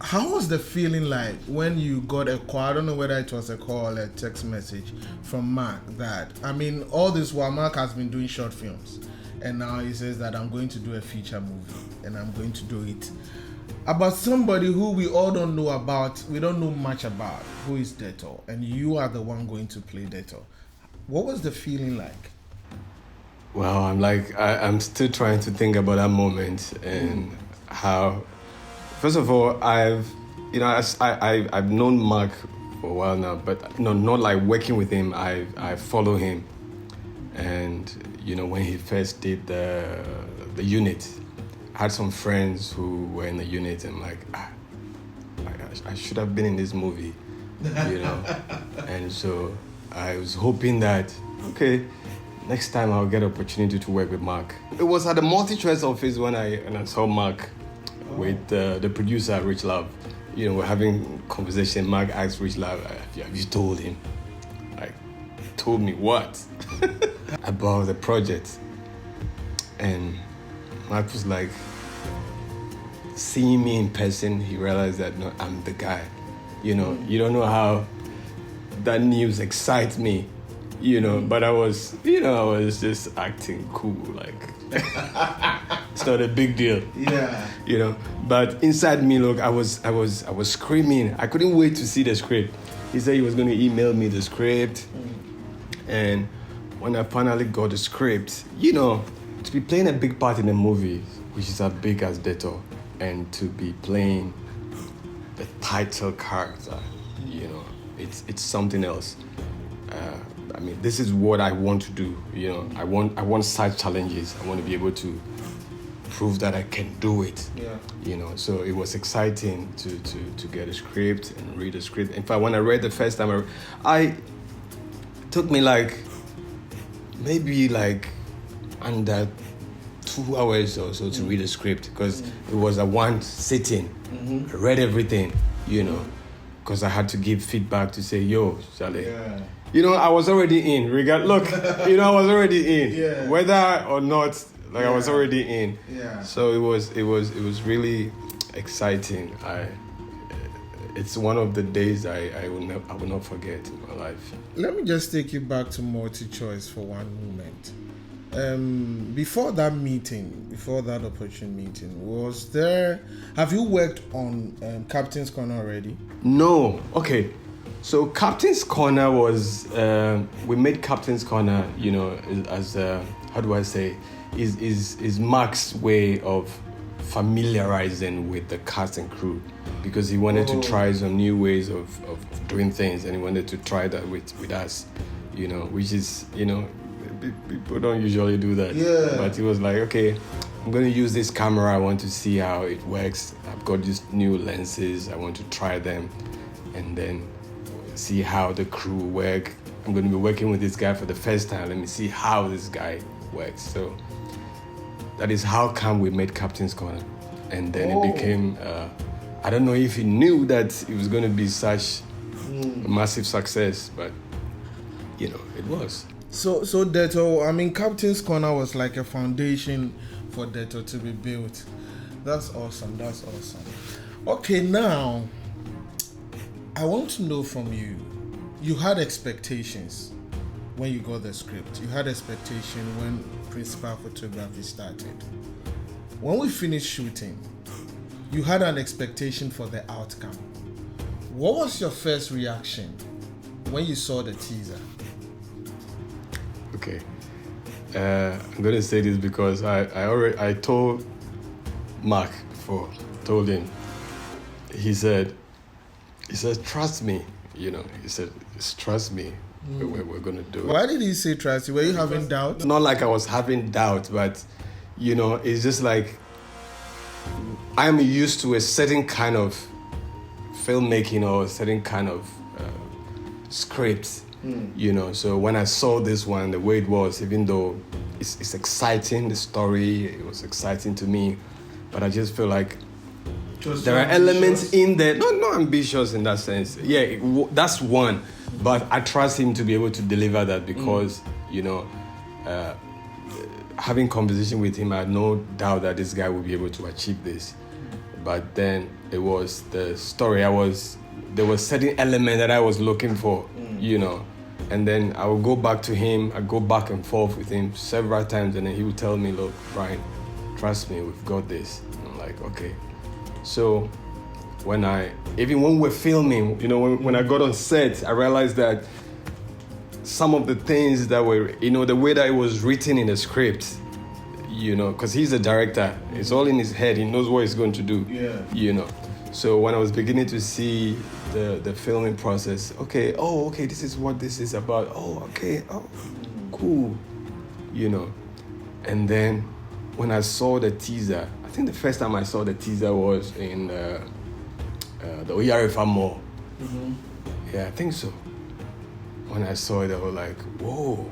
how was the feeling like when you got a call? I don't know whether it was a call or a text message from Mark that, I mean, all this while Mark has been doing short films, and now he says that I'm going to do a feature movie, and I'm going to do it about somebody who we all don't know about, we don't know much about, who is Detor, and you are the one going to play Detor. What was the feeling like? Well, I'm still trying to think about that moment and how. First of all, I've known Mark for a while now, but not like working with him. I follow him, and when he first did the unit, I had some friends who were in the unit, and I should have been in this movie, and so I was hoping that next time I'll get an opportunity to work with Mark. It was at the multi-choice office when I saw Mark with the producer, Richlove. We're having conversation. Mark asked Richlove, have you told him? Told me what? About the project. And Mark was like, seeing me in person, he realized that, no, I'm the guy. You don't know how that news excites me, but I was just acting cool, it's not a big deal. Yeah. But inside me, look, I was screaming. I couldn't wait to see the script. He said he was going to email me the script. And when I finally got the script, to be playing a big part in a movie, which is as big as Detor, and to be playing the title character, it's something else. This is what I want to do. I want such challenges. I want to be able to prove that I can do it. Yeah. So it was exciting to get a script and read a script. In fact, when I read the first time, it took me maybe under 2 hours or so to read a script, because it was a one sitting. I read everything, because I had to give feedback to say, yo, Charlie. Yeah. I was already in. I was already in. Yeah. Whether or not, I was already in. Yeah. So it was really exciting. It's one of the days I will not forget in my life. Let me just take you back to multi-choice for one moment. Before that opportune meeting, have you worked on Captain's Corner already? No. Okay. So Captain's Corner was, we made Captain's Corner, as, how do I say, is Mark's way of familiarizing with the cast and crew, because he wanted to try some new ways of doing things, and he wanted to try that with us, which is, people don't usually do that. Yeah. But he was like, okay, I'm going to use this camera. I want to see how it works. I've got these new lenses. I want to try them and then see how the crew work. I'm going to be working with this guy for the first time. Let me see how this guy works. So that is how come we made Captain's Corner. And then it became, I don't know if he knew that it was going to be such a massive success, but, it was. So Detor, Captain's Corner was like a foundation for Detor to be built. That's awesome. Okay, now, I want to know from you, you had expectations when you got the script. You had expectation when principal photography started. When we finished shooting, you had an expectation for the outcome. What was your first reaction when you saw the teaser? Okay, I'm going to say this because I told Mark before, told him, he said, trust me, he said, trust me, we're going to do it. Why did he say trust you? Were you having doubt? Not like I was having doubt, but, it's just like, I'm used to a certain kind of filmmaking or a certain kind of script, so when I saw this one, the way it was, even though it's exciting, the story, it was exciting to me, but I just feel like there are elements in there, not ambitious in that sense. Yeah, that's one, but I trust him to be able to deliver that because, having conversation with him, I had no doubt that this guy will be able to achieve this. But then it was the story. There was certain element that I was looking for, you know. And then I would go back to him. I go back and forth with him several times, and then he would tell me, "Look, Brian, trust me, we've got this." And I'm like, okay. So even when we're filming, you know, when I got on set, I realized that some of the things that were, you know, the way that it was written in the script, you know, because he's a director, it's all in his head. He knows what he's going to do, you know. So when I was beginning to see the filming process, okay, this is what this is about. Cool, you know. And then when I saw the teaser, I think the first time I saw the teaser was in the Oyarifa Mall. Yeah, I think so. When I saw it, I was like, whoa.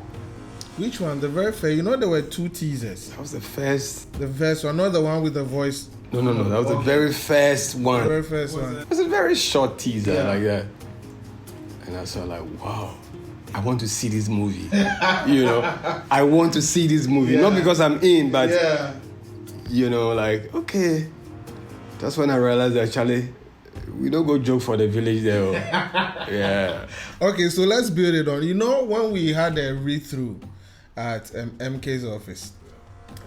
Which one? The very first? You know, there were 2 teasers. That was the first. The first one, not the one with the voice. No. That was the very first one. The very first one. It was a very short teaser like that. And I saw like, wow, I want to see this movie. You know, I want to see this movie. Not because I'm in, but, you know, like, okay. That's when I realized that, Charlie, we don't go joke for the village there. Yeah. Okay, so let's build it on. You know, when we had a read-through at MK's office,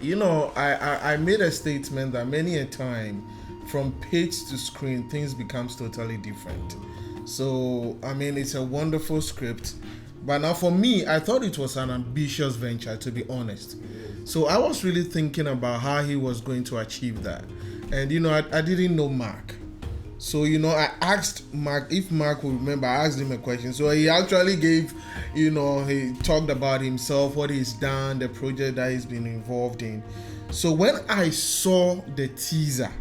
you know, I made a statement that many a time from page to screen, things becomes totally different. So, I mean, it's a wonderful script. But now for me, I thought it was an ambitious venture, to be honest. So I was really thinking about how he was going to achieve that. And, you know, I didn't know Mark. So, you know, I asked Mark, if Mark will remember, I asked him a question. So he actually gave, you know, he talked about himself, what he's done, the project that he's been involved in. So when I saw the teaser,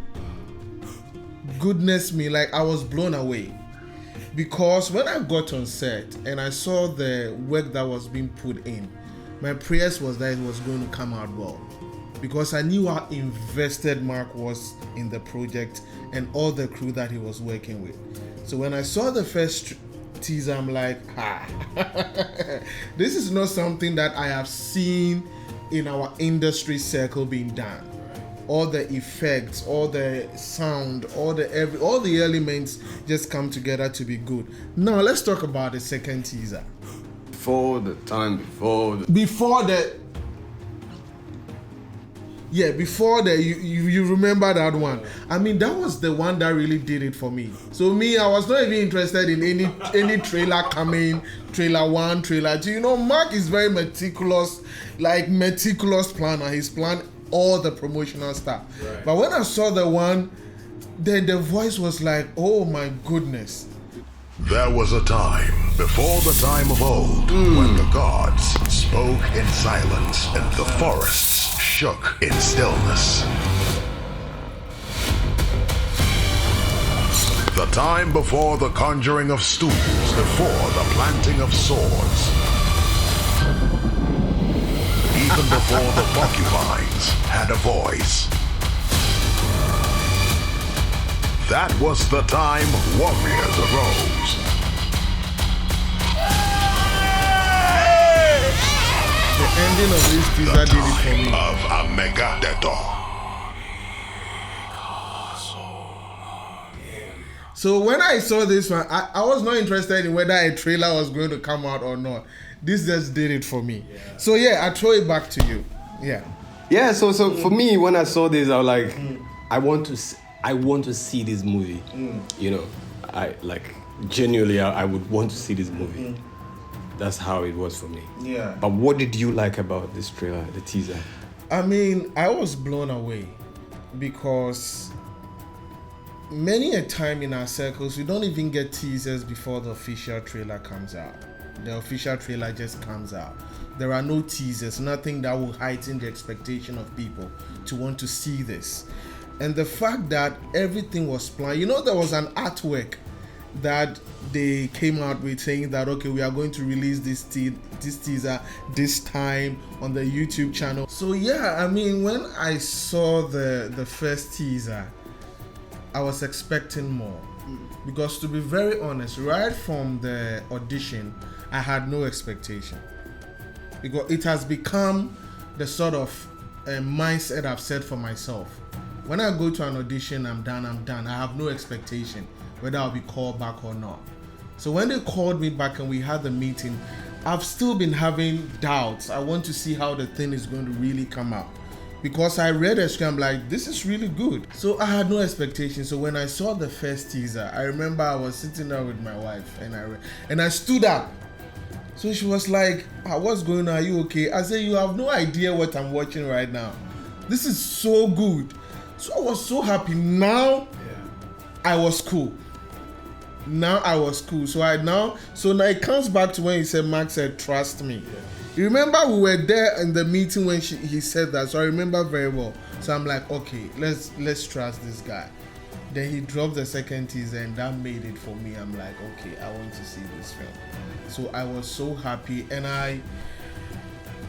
goodness me, like I was blown away. Because when I got on set and I saw the work that was being put in, my prayers was that it was going to come out well. Because I knew how invested Mark was in the project and all the crew that he was working with. So when I saw the first teaser, I'm like, this is not something that I have seen in our industry circle being done. All the effects, all the sound, all the elements just come together to be good. Now let's talk about the second teaser. Before the you remember that one. I mean, that was the one that really did it for me. So me, I was not even interested in any trailer coming, trailer 1, trailer 2. You know, Mark is very meticulous planner. He's planned all the promotional stuff. Right. But when I saw the one, then the voice was like, oh my goodness. There was a time before the time of old when the gods spoke in silence and the forests shook in stillness. The time before the conjuring of stools, before the planting of swords. Even before the porcupines had a voice. That was the time warriors arose. The ending of this teaser did it for me. Of a mega Detor. So when I saw this one, I was not interested in whether a trailer was going to come out or not. This just did it for me. Yeah. So yeah, I throw it back to you. Yeah. Yeah. So for me, when I saw this, I was like, I want to see this movie. You know, I like genuinely, I would want to see this movie. That's how it was for me. Yeah. But what did you like about this trailer, the teaser? I mean, I was blown away because many a time in our circles, we don't even get teasers before the official trailer comes out. The official trailer just comes out. There are no teasers, nothing that will heighten the expectation of people to want to see this. And the fact that everything was planned, you know, there was an artwork that they came out with saying that, okay, we are going to release this teaser this time on the YouTube channel. So yeah, I mean, when I saw the first teaser, I was expecting more. Because to be very honest, right from the audition, I had no expectation. Because it has become the sort of mindset I've set for myself. When I go to an audition, I'm done. I have no expectation whether I'll be called back or not. So when they called me back and we had the meeting, I've still been having doubts. I want to see how the thing is going to really come out. Because I read the script, I'm like, this is really good. So I had no expectation. So when I saw the first teaser, I remember I was sitting there with my wife and I stood up. So she was like, what's going on? Are you okay? I said, you have no idea what I'm watching right now. This is so good. So I was so happy. Now I was cool. So now it comes back to when he said, Mark said, trust me. Yeah. You remember we were there in the meeting when he said that, so I remember very well. So I'm like, okay, let's trust this guy. Then he dropped the second teaser and that made it for me. I'm like, okay, I want to see this film. So I was so happy, and I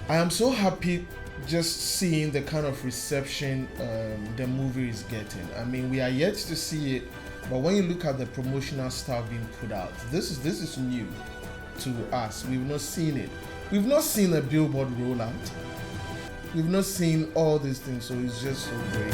am so happy just seeing the kind of reception the movie is getting. I mean, we are yet to see it, but when you look at the promotional stuff being put out, this is new to us. We've not seen it. We've not seen a billboard rollout. We've not seen all these things, so it's just so great.